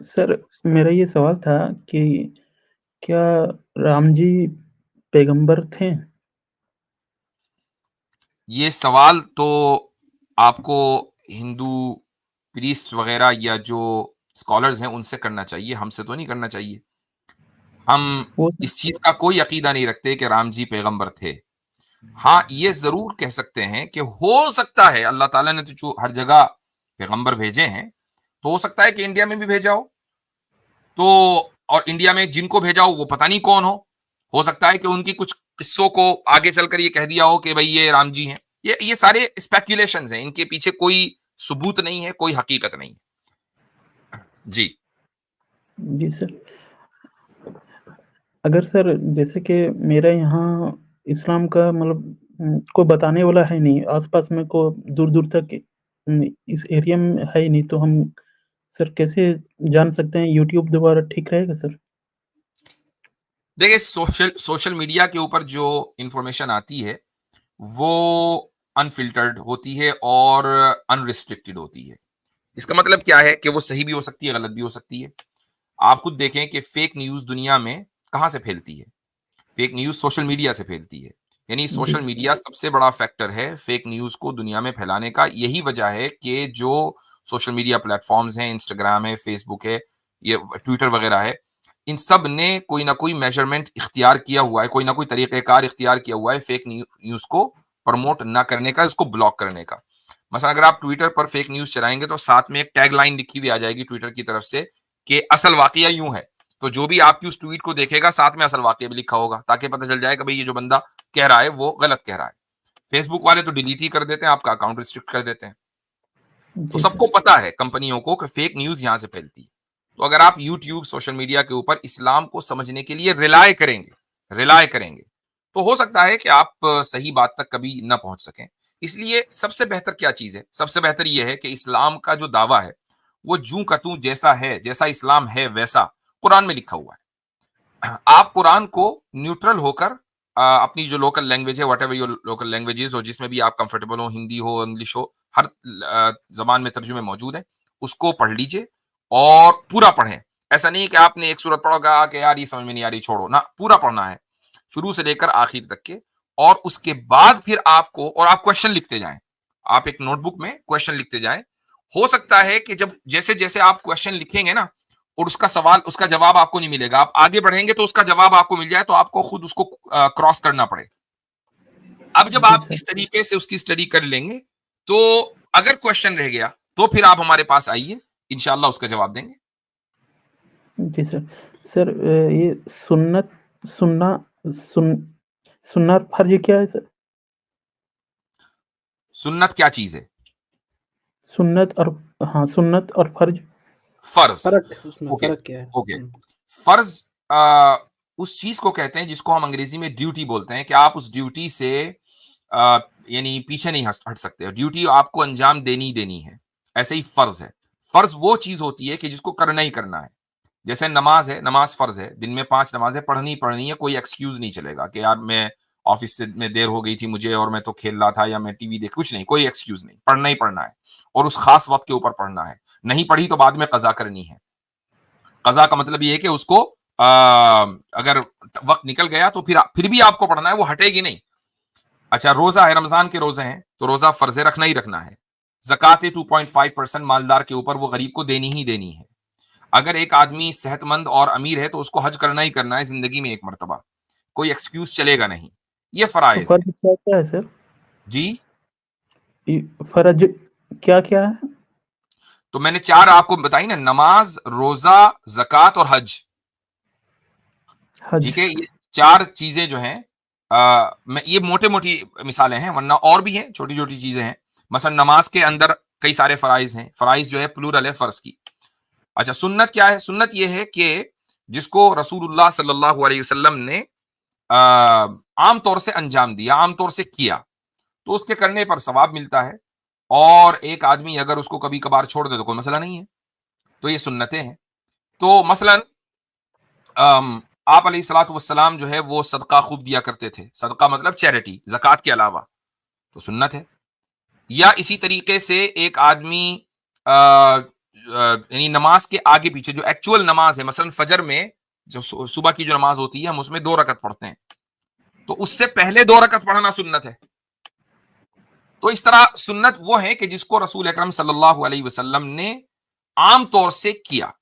Sir, मेरा ये सवाल था कि क्या राम जी पैगंबर थे? ये सवाल तो आपको हिंदू प्रीस्ट वगैरह या जो स्कॉलर्स हैं उनसे करना चाहिए, हमसे तो नहीं करना चाहिए। हम वो इस चीज का कोई अकीदा नहीं रखते कि राम जी पैगंबर थे। हाँ, ये जरूर कह सकते हैं कि हो सकता है अल्लाह ताला ने तो जो हर जगह पैगंबर भेजे हैं, तो हो सकता है कि इंडिया में भी भेजा हो। तो और इंडिया में जिनको भेजा हो वो पता नहीं कौन हो सकता है कि उनकी कुछ किस्सों को आगे चलकर ये कह दिया हो कि भाई ये राम जी हैं। ये सारे स्पेक्यूलेशंस हैं, इनके पीछे कोई सबूत नहीं है, कोई हकीकत नहीं है। जी। जी सर। अगर सर जैसे कि मेरे यहाँ इस्लाम का मतलब कोई बताने वाला है नहीं, आस-पास में को दूर-दूर तक इस एरिया में है ही नहीं, तो हम सर कैसे जान सकते हैं? यूट्यूब द्वारा ठीक रहेगा सर? देखिए, सोशल सोशल मीडिया के ऊपर जो इंफॉर्मेशन आती है वो अनफिल्टर्ड होती है और अनरिस्ट्रिक्टेड होती है। इसका मतलब क्या है कि वो सही भी हो सकती है, गलत भी हो सकती है। आप खुद देखें कि फेक न्यूज दुनिया में कहां से फैलती है। फेक न्यूज सोशल मीडिया से फैलती है। यानी जी सोशल सर। मीडिया सबसे बड़ा फैक्टर है फेक न्यूज को दुनिया में फैलाने का। यही वजह है कि जो सोशल मीडिया प्लेटफॉर्म्स हैं, इंस्टाग्राम है, फेसबुक है, ये ट्विटर वगैरह है, इन सब ने कोई ना कोई मेजरमेंट इख्तियार किया हुआ है, कोई ना कोई तरीक़ेकार इख्तियार किया हुआ है फेक न्यूज को प्रमोट ना करने का, इसको ब्लॉक करने का। मसलन अगर आप ट्विटर पर फेक न्यूज चलाएंगे तो साथ में एक टैग लाइन लिखी हुई आ जाएगी ट्विटर की तरफ से कि असल वाकया यूं है। तो जो भी आपकी उस ट्वीट को देखेगा साथ में असल वाकया भी लिखा होगा, ताकि पता चल जाए कि भाई ये जो बंदा कह रहा है वो गलत कह रहा है। फेसबुक वाले तो डिलीट ही कर देते हैं, आपका अकाउंट रिस्ट्रिक्ट कर देते हैं। तो जी सबको सर। पता है कंपनियों को कि फेक न्यूज यहां से फैलती है। तो अगर आप यूट्यूब सोशल मीडिया के ऊपर इस्लाम को समझने के लिए रिलाय करेंगे तो हो सकता है कि आप सही बात तक कभी ना पहुंच सकें। इसलिए सबसे बेहतर क्या चीज है? सबसे बेहतर यह है कि इस्लाम का जो दावा है वो जू का तू जैसा है, जैसा इस्लाम है वैसा कुरान में लिखा हुआ है। आप कुरान को न्यूट्रल होकर अपनी जो लोकल लैंग्वेज है, what ever your local languages हो, जिसमें भी आप कंफर्टेबल हो, हिंदी हो, इंग्लिश हो, हर जबान में तर्जुमे मौजूद है, उसको पढ़ लीजिए और पूरा पढ़ें। ऐसा नहीं कि आपने एक सूरत पढ़ोगा कि यार ये समझ में नहीं आ रही, छोड़ो ना, पूरा पढ़ना है शुरू से लेकर आखिर तक के। और उसके बाद फिर आपको, और आप क्वेश्चन लिखते जाएं, आप एक नोटबुक में क्वेश्चन लिखते जाएं। हो सकता है कि जब जैसे जैसे आप क्वेश्चन लिखेंगे ना और उसका जवाब आपको नहीं मिलेगा, आप आगे बढ़ेंगे तो उसका जवाब आपको मिल जाए, तो आपको खुद उसको क्रॉस करना पड़े। अब जब जी आप सर। इस तरीके से उसकी स्टडी कर लेंगे तो अगर क्वेश्चन रह गया तो फिर आप हमारे पास आइए, इंशाल्लाह उसका जवाब देंगे। जी सर। सर ये सुन्नत सुन्ना सुन सुन्ना और फर्ज क्या है सर? सुन्नत क्या चीज है? सुन्नत और हाँ, सुन्नत और फर्ज। फर्ज। फ़र्क उसमें ओके। फ़र्क क्या है? ओके। फर्ज उस चीज को कहते हैं जिसको हम अंग्रेजी में ड्यूटी बोलते हैं, कि आप उस ड्यूटी से अ, यानी पीछे नहीं हट सकते, ड्यूटी आपको अंजाम देनी ही देनी है। ऐसे ही फर्ज है। फर्ज वो चीज होती है कि जिसको करना ही करना है। जैसे नमाज है, नमाज फर्ज है, दिन में 5 नमाजें पढ़नी ही पढ़नी है, कोई एक्सक्यूज नहीं चलेगा कि यार मैं ऑफिस से में देर हो गई थी मुझे और मैं तो खेल रहा था या मैं टीवी देख, कुछ नहीं, कोई एक्सक्यूज नहीं, पढ़ना ही पढ़ना है और उस खास वक्त के ऊपर पढ़ना है। नहीं पढ़ी तो बाद में कजा करनी है। कजा का मतलब ये है कि उसको अगर वक्त निकल गया तो फिर भी आपको पढ़ना है, वो हटेगी नहीं। अच्छा, रोजा है, रमजान के रोजे हैं तो रोजा फर्ज रखना ही रखना है। जक़ात 2.5% मालदार के ऊपर वो गरीब को देनी ही देनी है। अगर एक आदमी सेहतमंद और अमीर है तो उसको हज करना ही करना है जिंदगी में एक मरतबा, कोई एक्सक्यूज चलेगा नहीं। ये तो फराइज है। फर्ज क्या-क्या है सर? जी। ये फर्ज क्या-क्या है? तो मैंने 4 आपको बताई ना, नमाज, रोजा, जक़ात और हज। हज। ठीक है, ये 4 चीजें जो हैं, मैं ये मोटे मोटी मिसालें हैं, वरना और भी हैं, छोटी छोटी चीजें हैं। मसलन नमाज के अंदर कई सारे फराइज हैं, फराइज जो है प्लूरल है फर्ज की। अच्छा, सुन्नत क्या है? सुन्नत ये है कि जिसको रसूलुल्लाह सल्लल्लाहु अलैहि वसल्लम ने आम तौर से अंजाम दिया, आम तौर से किया, तो उसके करने पर सवाब मिलता है। और एक आदमी अगर उसको कभी कभार छोड़ दे तो कोई मसला नहीं है। तो ये सुन्नतें हैं। तो मसलन आप अलैहिस्सलातु वस्सलाम जो है वो सदका खूब दिया करते थे। सदका मतलब चैरिटी, ज़कात के अलावा, तो सुन्नत है। या इसी तरीके से एक आदमी अ, यानी नमाज के आगे पीछे जो एक्चुअल नमाज है, मसलन फजर में जो सुबह की जो नमाज होती है हम उसमें 2 रकत पढ़ते हैं, तो उससे पहले 2 रकत पढ़ना सुन्नत है। तो इस तरह सुन्नत वो है कि जिसको रसूल अकरम सल्लल्लाहु अलैहि वसल्लम ने आम तौर से किया,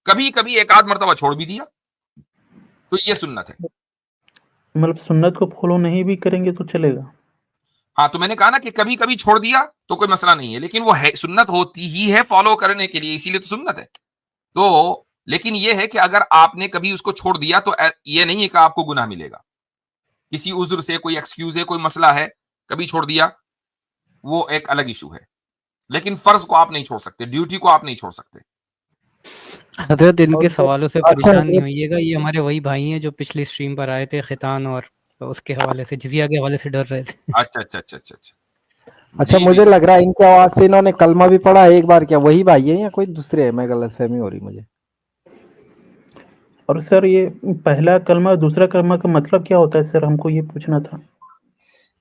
कभी कभी एक आध मरतबा छोड़ भी दिया, तो ये सुन्नत है। मतलब सुन्नत को फॉलो नहीं भी करेंगे तो चलेगा? हाँ, तो मैंने कहा ना कि कभी कभी छोड़ दिया तो कोई मसला नहीं है, लेकिन वो है सुन्नत होती ही है फॉलो करने के लिए, इसीलिए तो सुन्नत है। तो लेकिन ये है कि अगर आपने कभी उसको छोड़ दिया तो ये नहीं है कि आपको गुनाह मिलेगा, किसी उज्र से, कोई एक्सक्यूज है, कोई मसला है, कभी छोड़ दिया, वो एक अलग इशू है। लेकिन फर्ज को आप नहीं छोड़ सकते, ड्यूटी को आप नहीं छोड़ सकते। हजरत इनके और सवालों से अच्छा परेशान नहीं हज़रत, होइएगा, ये हमारे वही भाई हैं जो पिछली स्ट्रीम पर आए थे खितान और उसके हवाले से, जिजिया के हवाले से डर रहे थे। अच्छा अच्छा अच्छा अच्छा अच्छा, अच्छा, जी मुझे जी। लग रहा है इनकी आवाज से इन्होंने कलमा भी पढ़ा है एक बार, क्या वही भाई है या कोई दूसरे है? मैं गलतफहमी हो रही मुझे। और सर ये पहला कलमा दूसरा कलमा का मतलब क्या होता है सर? हमको ये पूछना था।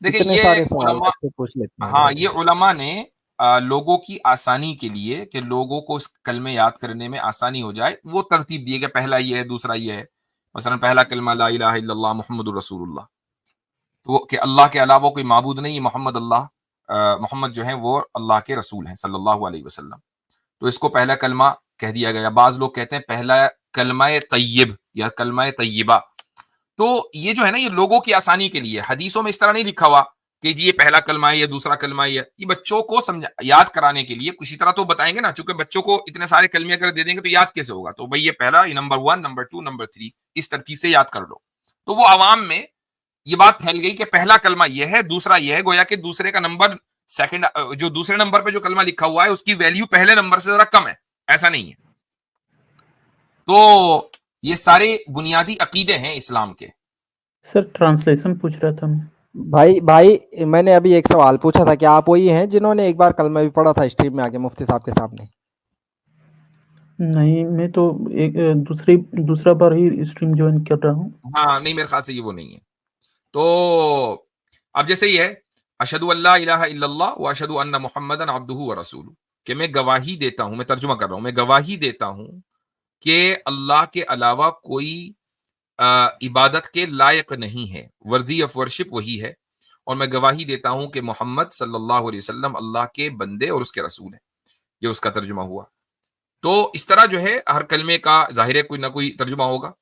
देखिए इतने ये सारे सवाल उलमा, आपसे पूछ लेते हैं हाँ भाई। ये उलमा ने लोगों की आसानी के लिए, कि लोगों को इस कलमे याद करने में आसानी हो जाए, वो तरतीब दी है कि पहला ये है, दूसरा ये है। मसलन पहला कलमा ला इलाहा इल्लल्लाह मुहम्मदुर रसूलुल्लाह, तो कि अल्लाह के अलावा कोई माबूद नहीं, मोहम्मद मोहम्मद जो है वो अल्लाह के रसूल हैं सल्लल्लाहु अलैहि वसल्लम, तो इसको पहला कलमा कह दिया गया। बाज लोग कहते हैं पहला कलमा तय्यब या कलमा तय्यबा। तो ये जो है ना, ये लोगों की आसानी के लिए, हदीसों में इस तरह नहीं लिखा हुआ कि जी ये पहला कलमा है, ये दूसरा कलमा है, ये बच्चों को समझा याद कराने के लिए किसी तरह तो बताएंगे ना, चूंकि बच्चों को इतने सारे कलमे अगर दे देंगे तो याद कैसे होगा, तो भाई ये पहला, ये नंबर 1, नंबर 2, नंबर 3, इस तरतीब से याद कर लो। तो वो आवाम में ये बात फैल गई कि पहला कलमा यह है, दूसरा यह है, गोया कि दूसरे का नंबर सेकंड, जो दूसरे नंबर पे जो कलमा लिखा हुआ है उसकी वैल्यू पहले नंबर से जरा कम है, ऐसा नहीं है। तो ये सारे बुनियादी अकीदे हैं इस्लाम के। सर ट्रांसलेशन पूछ रहा था मैं। भाई भाई, मैंने अभी एक सवाल पूछा था, क्या आप वही हैं जिन्होंने एक बार कलमा भी पढ़ा था स्ट्रीम में आके मुफ्ती साहब के सामने? नहीं, मैं तो एक दूसरा बार ही स्ट्रीम ज्वाइन कर रहा हूँ। हाँ नहीं, मेरे ख्याल से ये वो नहीं है। तो अब जैसे ही है, अशहदु अल्ला इलाहा इल्लल्लाह व अशहदु अन्ना मुहम्मदन अब्दुहु व रसूलुहु, कि मैं गवाही देता हूं, मैं तर्जुमा कर रहा हूं, मैं गवाही देता हूं कि अल्लाह के अलावा कोई इबादत के लायक नहीं है, वर्दी ऑफ वर्शिप वही है, और मैं गवाही देता हूं कि मोहम्मद सल्लल्लाहु अलैहि वसल्लम अल्लाह के बंदे और उसके रसूल हैं। ये उसका तर्जुमा हुआ। तो इस तरह जो है हर कलमे का जाहिर है कोई ना कोई तर्जुमा होगा।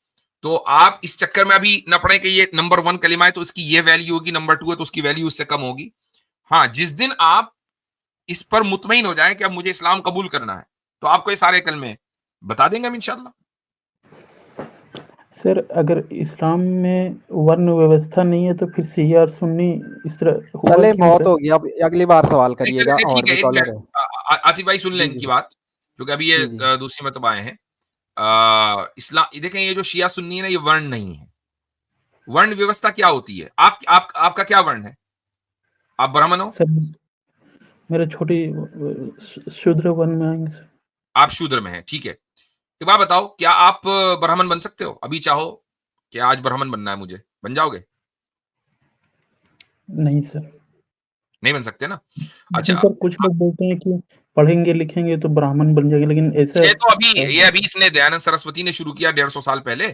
तो आप इस चक्कर में अभी न पड़े कि ये नंबर 1 कलिमा है तो इसकी ये वैल्यू होगी, नंबर 2 है तो उसकी वैल्यू उससे कम होगी। हाँ, जिस दिन आप इस पर मुतमईन हो जाए कि अब मुझे इस्लाम कबूल करना है, तो आपको ये सारे कलमे बता देंगे हम इंशाल्लाह। सर अगर इस्लाम में वर्ण व्यवस्था नहीं है तो फिर शिया और सुन्नी इस तरह होगा चले, क्यों बहुत सर? हो गया, अब अगली बार सवाल नहीं, करिएगा, चलिए और ठीक है, भी एक कॉलर मिनट, है। आतिफ भाई सुन लें जी इनकी जी बात, क्योंकि अभी ये जी जी। दूसरी मतब आए हैं। इस्लाम देखें, ये जो शिया सुन्नी है ना, ये वर्ण नहीं है। वर्ण व्यवस्था क्या होती है? आपका क्या वर्ण है? आप ब्राह्मण हो? सर मेरा छोटी शूद्र वर्ण में आएंगे सर। आप शूद्र में हैं, ठीक है। एक बात बताओ, क्या आप ब्राह्मण बन सकते हो? अभी चाहो कि आज ब्राह्मण बनना है मुझे, बन जाओगे? नहीं सर। नहीं बन सकते ना। लेकिन अच्छा, सर कुछ लोग बोलते हैं कि पढ़ेंगे लिखेंगे तो ब्राह्मण बन जाएंगे, लेकिन ऐसा ये अभी इसने दयानंद सरस्वती ने शुरू किया 150 साल पहले,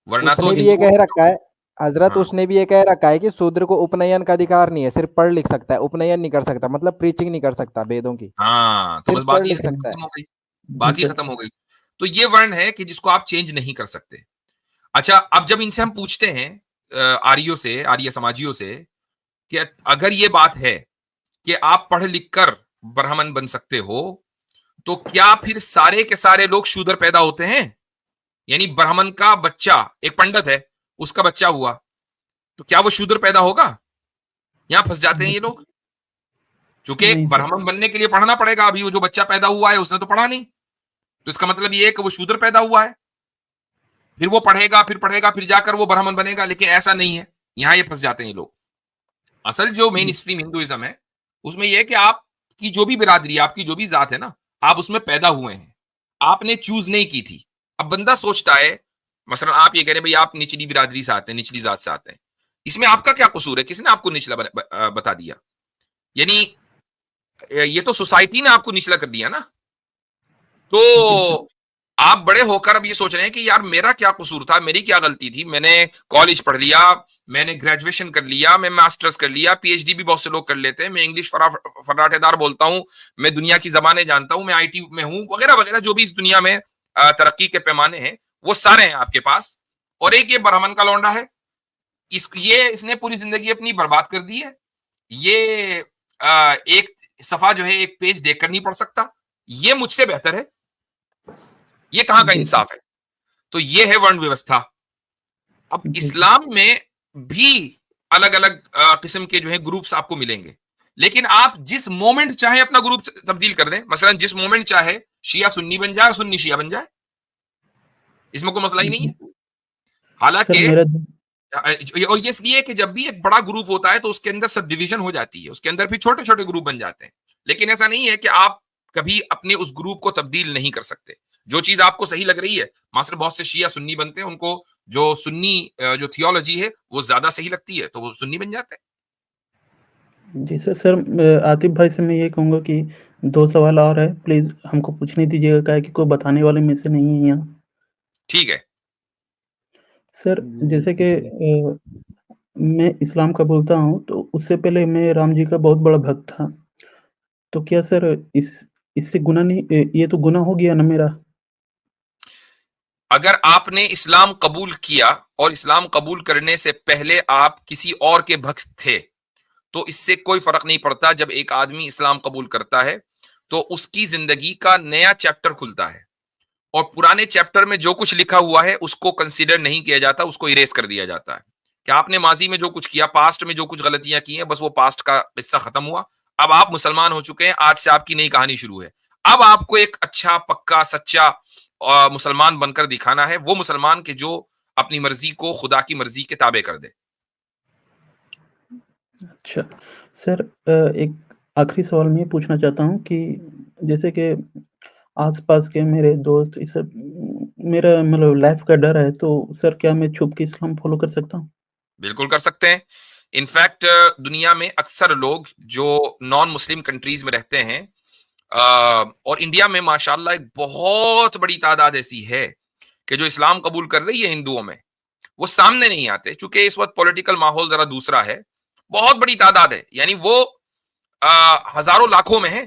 वरना तो उसने भी ये हिंदुओं कह की रखा है हजरत, हाँ उसने भी ये कह रखा है कि शूद्र को उपनयन का अधिकार नहीं है, सिर्फ पढ़ लिख सकता है, उपनयन नहीं कर सकता, मतलब प्रीचिंग नहीं कर सकता वेदों की, हाँ, तो बस सिर्फ बात पढ़ ही लिख सकता है। खत्म हो गई, जी बात ही सर। खत्म हो गई। तो ये वर्ण है कि जिसको आप चेंज नहीं कर सकते। अच्छा, अब जब इनसे हम पूछते हैं आर्यों से, आर्य समाजियों से, कि अगर ये बात है कि आप पढ़ लिख कर ब्राह्मण बन सकते हो, तो क्या फिर सारे के सारे लोग शूद्र पैदा होते हैं? यानी ब्राह्मण का बच्चा, एक पंडित है उसका बच्चा हुआ, तो क्या वो शूद्र पैदा होगा? यहां फंस जाते हैं ये लोग, क्योंकि नहीं सर। ब्राह्मण बनने के लिए पढ़ना पड़ेगा। अभी वो जो बच्चा पैदा हुआ है उसने तो पढ़ा नहीं, तो इसका मतलब ये है कि वो शूद्र पैदा हुआ है, फिर वो पढ़ेगा फिर जाकर वो ब्राह्मण बनेगा। लेकिन ऐसा नहीं है, यहां ये फंस जाते हैं ये लोग। असल जो मेन स्ट्रीम हिंदुइज्म है, उसमें यह है कि आपकी जो भी बिरादरी, आपकी जो भी जात है ना, आप उसमें पैदा हुए हैं, आपने चूज नहीं की थी। अब बंदा सोचता है, मसलन आप ये कह रहे हैं भाई आप निचली बिरादरी से आते हैं, निचली जात से आते हैं, इसमें आपका क्या कसूर है? किसने आपको निचला बता दिया? यानी ये तो सोसाइटी ने आपको निचला कर दिया ना। तो जी सर। आप बड़े होकर अब ये सोच रहे हैं कि यार मेरा क्या कसूर था, मेरी क्या गलती थी, मैंने कॉलेज पढ़ लिया, मैंने ग्रेजुएशन कर लिया, मैं मास्टर्स कर लिया, पीएचडी भी बहुत से लोग कर लेते हैं, मैं इंग्लिश फर्राटेदार बोलता हूँ, मैं दुनिया की जबानें जानता हूँ, मैं आईटी में हूँ, वगैरह वगैरह, जो भी इस दुनिया में तरक्की के पैमाने हैं वो सारे हैं आपके पास। और एक ये ब्राह्मण का लौंडा है, इसने पूरी जिंदगी अपनी बर्बाद कर दी है। ये एक सफा जो है, एक पेज देखकर नहीं पढ़ सकता, ये मुझसे बेहतर है। ये कहां का जी सर। इंसाफ है? तो ये है वर्ण व्यवस्था। अब जी सर। इस्लाम में भी अलग अलग किस्म के जो है ग्रुप्स आपको मिलेंगे, लेकिन आप जिस मोमेंट चाहे अपना ग्रुप तब्दील कर दें। मसलन जिस मोमेंट चाहे शिया सुन्नी बन जाए, सुन्नी शिया बन जाए, इसमें कोई मसला ही नहीं जी, है। सर हालांकि मेरा और ये इसलिए कि जब भी एक बड़ा ग्रुप होता है तो उसके अंदर सब डिवीजन हो जाती है, उसके अंदर फिर छोटे छोटे ग्रुप बन जाते हैं। लेकिन ऐसा नहीं है कि आप कभी अपने उस ग्रुप को तब्दील नहीं कर सकते। जो चीज आपको सही लग रही है, मास्टर बहुत से शिया सुन्नी बनते हैं, उनको जो सुन्नी जो थियोलॉजी है वो ज्यादा सही लगती है तो वो सुन्नी बन जाते हैं। जी सर। सर आतिफ भाई से मैं ये कहूँगा कि 2 सवाल और है, प्लीज़ हमको पूछने दीजिएगा, क्या है कि कोई बताने वाले में से नहीं है यहाँ। ठीक है। सर जी, जैसे कि पूछिए। मैं इस्लाम का बोलता हूँ, तो उससे पहले मैं राम जी का बहुत बड़ा भक्त था। तो क्या सर इससे गुनाह नहीं, ये तो गुनाह हो गया ना मेरा? अगर आपने इस्लाम कबूल किया और इस्लाम कबूल करने से पहले आप किसी और के भक्त थे, तो इससे कोई फर्क नहीं पड़ता। जब एक आदमी इस्लाम कबूल करता है तो उसकी जिंदगी का नया चैप्टर खुलता है, और पुराने चैप्टर में जो कुछ लिखा हुआ है उसको कंसीडर नहीं किया जाता, उसको इरेज कर दिया जाता है। कि आपने माजी में जो कुछ किया, पास्ट में जो कुछ गलतियां की हैं, बस वो पास्ट का किस्सा खत्म हुआ। अब आप मुसलमान हो चुके हैं, आज से आपकी नई कहानी शुरू है। अब आपको एक अच्छा पक्का सच्चा मुसलमान बनकर दिखाना है, वो मुसलमान के जो अपनी मर्जी को खुदा की मर्जी के ताबे कर दे। अच्छा। सर एक आखिरी सवाल मैं ये पूछना चाहता हूँ कि जैसे कि आस-पास के मेरे दोस्त ये सब मेरा मतलब लाइफ़ का डर है, तो सर क्या मैं छुप के इस्लाम फ़ॉलो कर सकता हूँ? बिल्कुल कर सकते हैं। इनफैक्ट दुनिया में अक्सर लोग जो नॉन मुस्लिम कंट्रीज में रहते हैं, और इंडिया में माशाल्लाह एक बहुत बड़ी तादाद ऐसी है कि जो इस्लाम कबूल कर रही है हिंदुओं में, वो सामने नहीं आते, चूंकि इस वक्त पॉलिटिकल माहौल जरा दूसरा है। बहुत बड़ी तादाद है, यानी वो हजारों लाखों में है।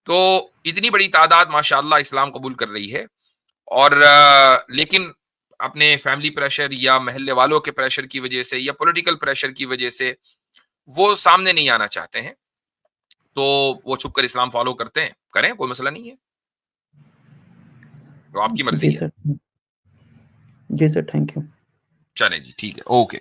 तो इतनी बड़ी तादाद माशाल्लाह इस्लाम कबूल कर रही है। और लेकिन अपने फैमिली प्रेशर या महल्ले वालों के प्रेशर की वजह से या पॉलिटिकल प्रेशर की वजह से वो सामने नहीं आना चाहते हैं, तो वो छुपकर इस्लाम फॉलो करते हैं। करें, कोई मसला नहीं है, तो आपकी मर्जी जी है। सर। जी सर, थैंक यू। चलें जी, ठीक है, ओके।